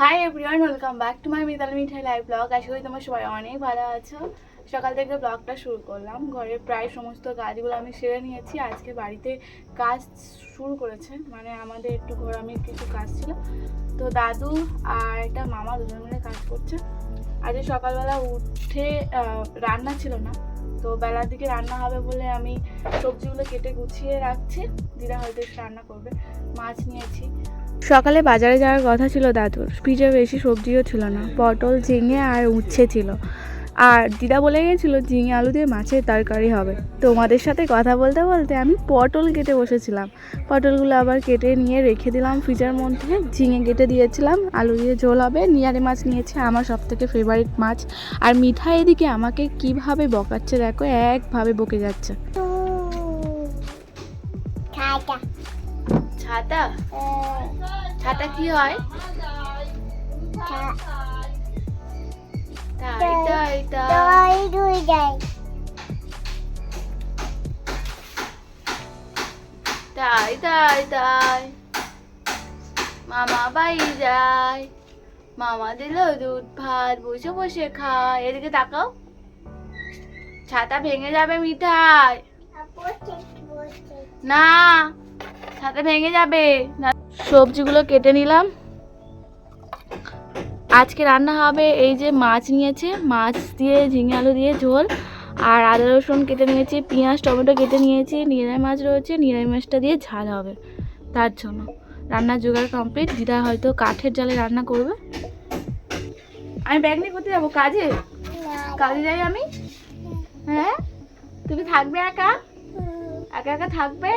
High everyone, welcome back to my Mitali Mithai live blog. আশা করি তোমরা সবাই অনেক ভালো আছো। সকাল থেকে ব্লগটা শুরু করলাম। ঘরের প্রায় সমস্ত কাজগুলো আমি সেরে নিয়েছি। আজকে বাড়িতে কাজ শুরু করেছে, মানে আমাদের একটু ঘোরামির কিছু কাজ ছিল, তো দাদু আর একটা মামা দুজন মিলে কাজ করছে। আজকে সকালবেলা উঠে রান্না ছিল না, তো বেলার দিকে রান্না হবে বলে আমি সবজিগুলো কেটে গুছিয়ে রাখছি। দিদা হয়তো রান্না করবে। মাছ নিয়েছি। সকালে বাজারে যাওয়ার কথা ছিল দাদুর, ফ্রিজে বেশি সবজিও ছিল না, পটল, ঝিঙে আর উচ্ছে ছিল। আর দিদা বলে গেছিল ঝিঙে আলু দিয়ে মাছের তরকারি হবে। তোমাদের সাথে কথা বলতে বলতে আমি পটল কেটে বসেছিলাম। পটলগুলো আবার কেটে নিয়ে রেখে দিলাম ফ্রিজের মধ্যে। ঝিঙে কেটে দিয়েছিলাম, আলু দিয়ে ঝোল হবে। নিয়ারে মাছ নিয়েছে, আমার সবথেকে ফেভারিট মাছ। আর মিঠা এদিকে আমাকে কিভাবে বকাচ্ছে দেখো, একভাবে বকে যাচ্ছে। ছাতা ছাতা কি হয়? তাই তাই তাই তাই তাই তাই মামা বাড়ি যায়, মামা দিল দুধ ভাত, বসে বসে খায়। এদিকে তাকাও, ছাতা ভেঙে যাবে মিঠাই। না, ছাতা ভেঙে যাবে না। সবজিগুলো কেটে নিলাম। আজকে রান্না হবে এই যে মাছ নিয়েছে, মাছ দিয়ে ঝিঙে আলু দিয়ে ঝোল। আর আদা রসুন কেটে নিয়েছি, পেঁয়াজ টমেটো কেটে নিয়েছি, নিরাই মাছ রয়েছে, নিরাই মাছটা দিয়ে ঝাল হবে। তার জন্য রান্নার জোগাড় কমপ্লিট। দিদা হয়তো কাঠের জালে রান্না করবে। আমি ব্যাগ নিয়ে কোথায় যাবো? কাজে কাজে যাই আমি। হ্যাঁ, তুমি থাকবে একা একা একা থাকবে?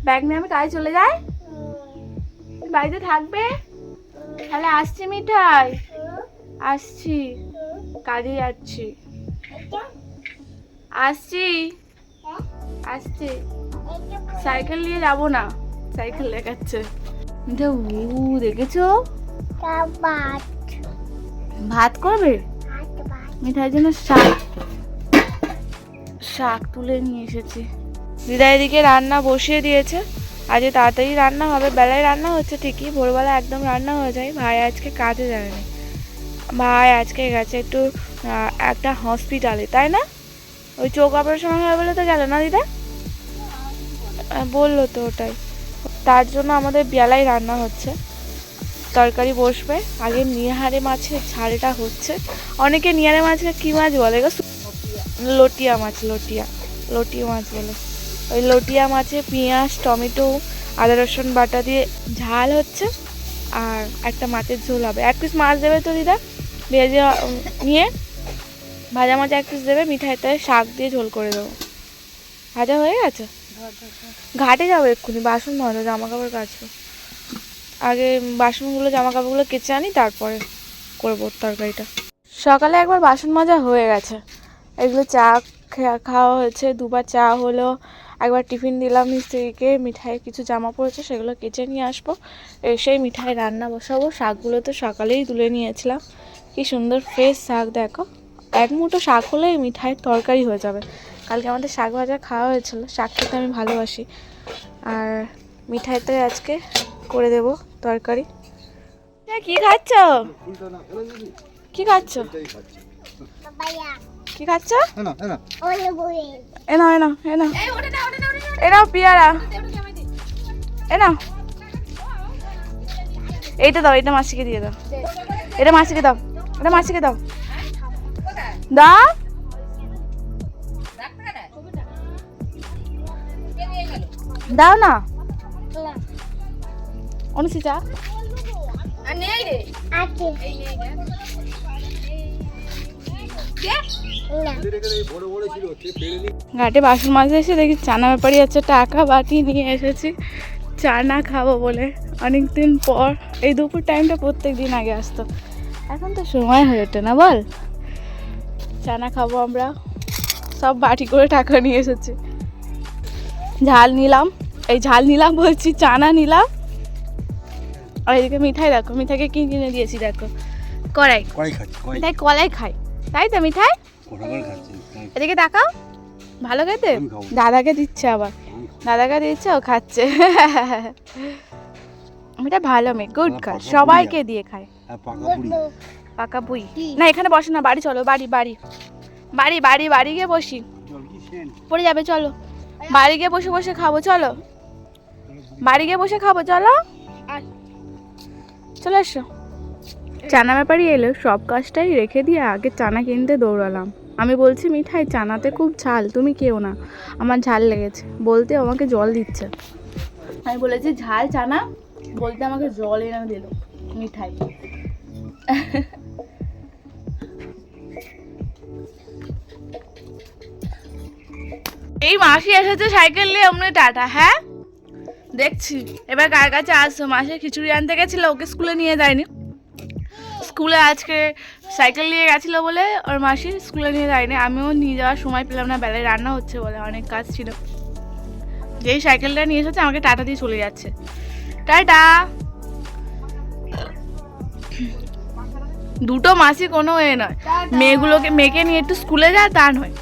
ব্যাগ নিয়ে আমি কাজে চলে যাই? বাড়িতে থাকবে? তাহলে আসছি মিঠাই, আসছি, কাজে যাচ্ছি, আসছি আসছি। সাইকেল নিয়ে যাবো না, সাইকেল দেখাচ্ছে। দেখেছো? ভাত করবে? মিঠাইয়ের জন্য শাক শাক তুলে নিয়ে এসেছি। দিদা এদিকে রান্না বসিয়ে দিয়েছে। আজকে তাড়াতাড়ি রান্না হবে, বেলায় রান্না হচ্ছে ঠিকই, ভোরবেলা একদম রান্না হয়ে যায়। ভাই আজকে কাজে যায়নি, ভাই আজকে গেছে একটু একটা হসপিটালে, তাই না? ওই চোখ অপারেশন হয় বলে তো গেল না দিদা, বললো তো ওটাই। তার জন্য আমাদের বেলায় রান্না হচ্ছে, তরকারি বসবে। আগে নিহারে মাছের ঝালটা হচ্ছে। অনেকে নিহারে মাছকে কী মাছ বলে গো? লটিয়া মাছ, লটিয়া মাছ বলে। ওই লটিয়া মাছে পেঁয়াজ টমেটো আদা রসুন বাটা দিয়ে ঝাল হচ্ছে। আর একটা মাছের ঝোল হবে। এক পিস মাছ দেবে তো দিদা, ভেজে নিয়ে ভাজা মাছ এক পিস দেবে। মিঠাইতে শাক দিয়ে ঝোল করে দেবো। ভাজা হয়ে গেছে। ঘাটে যাবো এক্ষুনি, বাসন মাজা, জামা কাপড় কাচবো। আগে বাসনগুলো জামা কাপড়গুলো কেচে আনি, তারপরে করবো তরকারিটা। সকালে একবার বাসন মাজা হয়ে গেছে। এগুলো চা খাওয়া হয়েছে, দুবার চা হলো। একবার টিফিন দিলাম মিস্ত্রিকে। মিঠাইয়ের কিছু জামা পড়েছে, সেগুলো কেচে নিয়ে আসবো। এসেই মিঠাই রান্না বসাবো। শাকগুলো তো সকালেই তুলে নিয়েছিলাম। কি সুন্দর ফ্রেশ শাক দেখো। এক মুঠো শাক হলেই মিঠাইয়ের তরকারি হয়ে যাবে। কালকে আমাদের শাক ভাজা খাওয়া হয়েছিল, শাক খেতে আমি ভালোবাসি। আর মিঠাইতে আজকে করে দেব তরকারি। কি খাচ্ছ? কি খাচ্ছ? কি খাচ্ছ? এনাও পিয়ারা, এনাও। এইটা দাও, এটা মাসিকে দিয়ে দাও, এটা মাসিকে দাও, এটা মাসিকে দাও, দাও। দাও না অনুসি চা ঘাটে বাসন মাজতে এসে দেখি চানা ব্যাপারী আছে, টাকা বাটি নিয়ে এসেছি চানা খাবো বলে। অনেকদিন পর এই দুপুর টাইমটা প্রত্যেক দিন আগে আসতো, এখন তো সময় হয়ে ওঠে না বল। চানা খাবো আমরা, সব বাটি করে টাকা নিয়ে এসেছি। ঝাল নিলাম, এই ঝাল নিলাম বলছি, চানা নিলাম। আর এদিকে মিঠাই দেখো, মিঠাইকে কি কিনে দিয়েছি দেখো, কড়াই। মিঠাই কলাই খাই, তাই তো মিঠাই? এদিকে তাকাও, ভালো খেতে। দাদাকে দিচ্ছে, আবার দাদাকে দিচ্ছে, ও খাচ্ছে। এটা ভালো মেয়ে, গুড গার্ল, সবাইকে দিয়ে খায়। পাকা বুই না, এখানে বসে না, বাড়ি চলো, বাড়ি বাড়ি বাড়ি বাড়ি বাড়ি গিয়ে বসি, পড়ে যাবে, চলো বাড়ি গিয়ে বসে বসে খাবো, চলো বাড়ি গিয়ে বসে খাবো, চলো চলে এসো। চানা ব্যাপারই এলো, সব কাজটাই রেখে দিয়ে আগে চানা কিনতে দৌড়ালাম। আমি বলছি মিঠাই চানাতে খুব ঝাল, তুমি কেউ না, আমার ঝাল লেগেছে, বলতে আমাকে জল দিচ্ছে। আমি বলেছি ঝাল চানা, বলতে আমাকে জল এনে দিল মিঠাই। এই মাসি এসেছে সাইকেল নিয়ে, অমনি টাটা। হ্যাঁ দেখছি এবার কার কাছে আসছো। মাসি খিচুড়ি আনতে গেছিলো, ওকে স্কুলে নিয়ে যায়নি, স্কুলে আজকে সাইকেল নিয়ে গেছিলো বলে ওর মাসি স্কুলে নিয়ে যায়নি। আমিও নিয়ে যাওয়ার সময় পেলাম না, বেলায় রান্না হচ্ছে বলে অনেক কাজ ছিল। যেই সাইকেলটা নিয়ে এসেছে আমাকে টাটা দিয়ে চলে যাচ্ছে, টাটা। দুটো মাসি কোনো এ নয়, মেয়েকে নিয়ে একটু স্কুলে যায় তা নয়।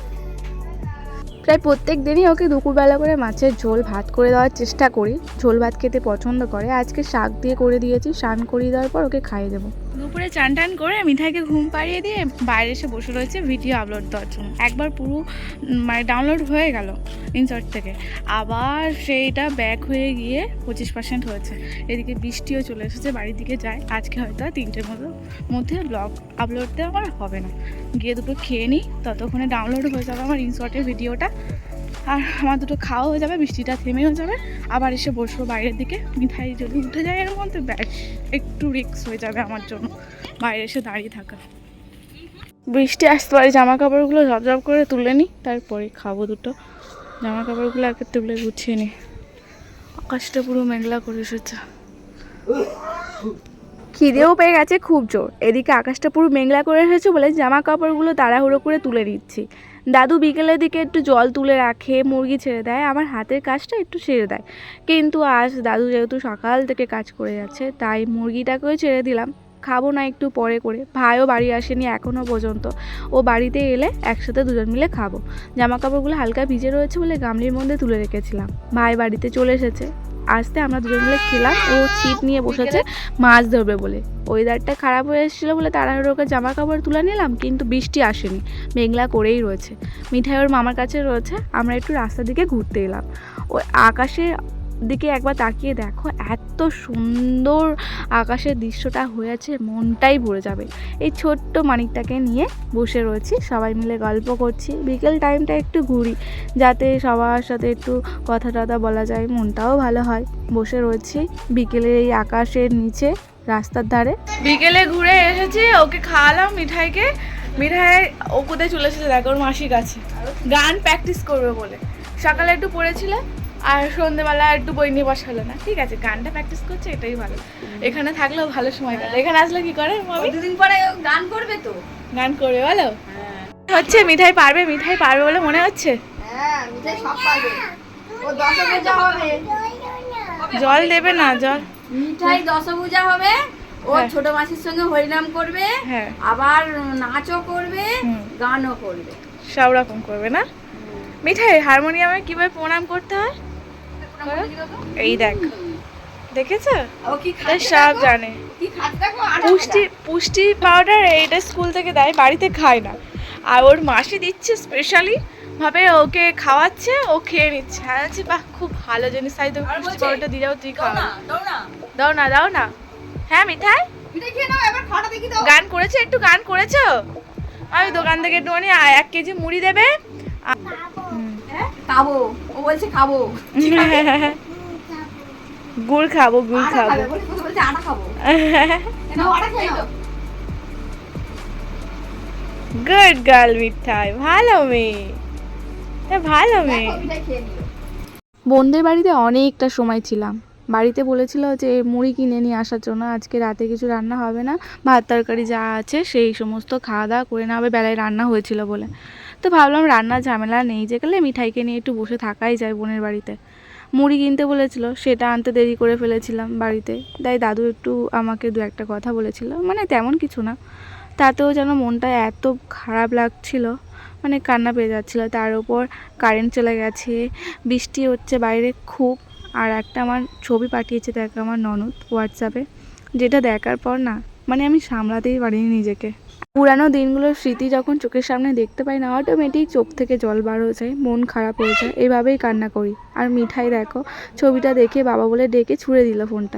প্রায় প্রত্যেক দিনই ওকে দুপুরবেলা করে মাছের ঝোল ভাত করে দেওয়ার চেষ্টা করি, ঝোল ভাত খেতে পছন্দ করে। আজকে শাক দিয়ে করে দিয়েছি, স্নান করিয়ে দেওয়ার পর ওকে খাইয়ে দেবো। দুপুরে চান টান করে মিঠাইকে ঘুম পাড়িয়ে দিয়ে বাইরে এসে বসে রয়েছে ভিডিও আপলোড দেওয়ার জন্য। একবার পুরো মানে ডাউনলোড হয়ে গেল ইনশর্ট থেকে, আবার সেইটা ব্যাক হয়ে গিয়ে 25% হয়েছে। এদিকে বৃষ্টিও চলে এসেছে, বাড়ির দিকে যায়। আজকে হয়তো 3টের মধ্যে ব্লগ আপলোড দেওয়া আমার হবে না, গিয়ে দুটো খেয়ে নিই, ততক্ষণে ডাউনলোড হয়ে যাবে আমার ইনশর্টের ভিডিওটা, আর আমার দুটো খাওয়া হয়ে যাবে, বৃষ্টিটা থেমেও যাবে। আবার এসে বসবো বাইরের দিকে। মিঠাই যদি উঠে যায় এর মধ্যে ব্যাস একটু রিস্ক হয়ে যাবে আমার জন্য বাইরে এসে দাঁড়িয়ে থাকা। বৃষ্টি আসতে পারে, জামা কাপড়গুলো ঝপঝপ করে তুলে নিই, তারপরে খাবো দুটো। জামা কাপড়গুলো আগে তুলে গুছিয়ে নিই। আকাশটা পুরো মেঘলা করে এসেছে, খিদেও পেয়ে গেছে খুব জোর। এদিকে আকাশটা পুরো মেঘলা করে এসেছে বলে জামা কাপড়গুলো তাড়াহুড়ো করে তুলে নিচ্ছি। দাদু বিকেলের দিকে একটু জল তুলে রাখে, মুরগি ছেড়ে দেয়, আমার হাতের কাজটা একটু সেরে দেয়। কিন্তু আজ দাদু যেহেতু সকাল থেকে কাজ করে যাচ্ছে, তাই মুরগিটাকেও ছেড়ে দিলাম, খাবো না একটু পরে করে। ভাইও বাড়ি আসেনি এখনও পর্যন্ত, ও বাড়িতে এলে একসাথে দুজন মিলে খাবো। জামা কাপড়গুলো হালকা ভিজে রয়েছে বলে গামলির মধ্যে তুলে রেখেছিলাম। ভাই বাড়িতে চলে এসেছে, আসতে আমরা দুজন মিলে খেলাম। ও ছিপ নিয়ে বসেছে মাছ ধরবে বলে। ওয়েদারটা খারাপ হয়ে এসেছিলো বলে তাড়াহুড়ো করে জামা কাপড় তুলে নিলাম, কিন্তু বৃষ্টি আসেনি, মেঘলা করেই রয়েছে। মিঠাই ওর মামার কাছে রয়েছে, আমরা একটু রাস্তার দিকে ঘুরতে এলাম। ওই আকাশের দিকে একবার তাকিয়ে দেখো, এত সুন্দর আকাশের দৃশ্যটা হয়েছে, মনটাই ভরে যাবে। এই ছোট্ট মানিকটাকে নিয়ে বসে রয়েছি, সবাই মিলে গল্প করছি। বিকেল টাইমটা একটু ঘুরি, যাতে সবার সাথে একটু কথা টথা বলা যায়, মনটাও ভালো হয়। বসে রয়েছি বিকেলের এই আকাশের নিচে রাস্তার ধারে। বিকেলে ঘুরে এসেছি, ওকে খাওয়ালাম মিঠাইকে। মিঠাই ও কোথায় চলে এসেছে দেখো, ওর মাসির কাছে গান প্র্যাকটিস করবে বলে। সকালে একটু পড়েছিল, আর সন্ধ্যেবেলা একটু বই নিয়ে বসা হলো না। ঠিক আছে, গানটা প্র্যাকটিস করছে, এটাই ভালো। এখানে থাকলেও ভালো সময় কাটে। এখানে আসলে কি করে, দুদিন পরে গান করবে তো, গান করবে বলো। হচ্ছে মিঠাই পারবে, মিঠাই পারবে বলে মনে হচ্ছে। হ্যাঁ মিঠাই সব পারবে, ও দশভুজা হবে। জল দেবে না, জল। মিঠাই দশভুজা হবে, ও ছোট মাসির সঙ্গে হরিনাম করবে, আবার নাচও করবে, গানও করবে, সব রকম করবে না। মিঠাই হারমোনিয়ামে কিভাবে প্রণাম করতে হয় এই দেখ, দেখেছো, সব জানে। পুষ্টি পাউডার এইটা স্কুল থেকে দেয়, বাড়িতে খায় না, আর ওর মাসি দিচ্ছে স্পেশালি ভাবে, ওকে খাওয়াচ্ছে, ও খেয়ে নিচ্ছে। হ্যাঁ বাহ, খুব ভালো জিনিস। তাই তো পুষ্টি পাউডারটা দিয়ে যাও, তুই খাওয়া। দাও না, দাও না। হ্যাঁ মিঠাই গান করেছে, একটু গান করেছো। আমি দোকান থেকে একটুখানি 1 কেজি মুড়ি দেবে। খাবো, ও বলছে খাবো, গুড় খাবো, গুড় খাবো, বলছে আটা খাবো। গুড গার্ল মিঠাই, ভালো মেয়ে, ভালো মেয়ে। বোনদের বাড়িতে অনেকটা সময় ছিলাম। বাড়িতে বলেছিল যে মুড়ি কিনে নিয়ে আসার জন্য, আজকে রাতে কিছু রান্না হবে না, ভাত তরকারি যা আছে সেই সমস্ত খাওয়া দাওয়া করে নেওয়া হবে, বেলায় রান্না হয়েছিল বলে। তো ভাবলাম রান্নার ঝামেলা নেই, যে গেলে মিঠাইকে নিয়ে একটু বসে থাকাই যায় বোনের বাড়িতে। মুড়ি কিনতে বলেছিল, সেটা আনতে দেরি করে ফেলেছিলাম বাড়িতে, তাই দাদু একটু আমাকে 2-1টা কথা বলেছিল, মানে তেমন কিছু না। তাতেও যেন মনটা এত খারাপ লাগছিল, মানে কান্না পেয়ে যাচ্ছিলো। তার উপর কারেন্ট চলে গেছে, বৃষ্টি হচ্ছে বাইরে খুব। আর একটা আমার ছবি পাঠিয়েছে দেখ আমার ননদ হোয়াটসঅ্যাপে, যেটা দেখার পর না মানে আমি সামলাতেই পারিনি নিজেকে। পুরানো দিনগুলোর স্মৃতি যখন চোখের সামনে দেখতে পাই না, অটোমেটিক চোখ থেকে জল বার হয়ে যায়, মন খারাপ হয়ে যায়, এভাবেই কান্না করি। আর মিঠাই দেখো, ছবিটা দেখে বাবা বলে ডেকে ছুঁড়ে দিল ফোনটা।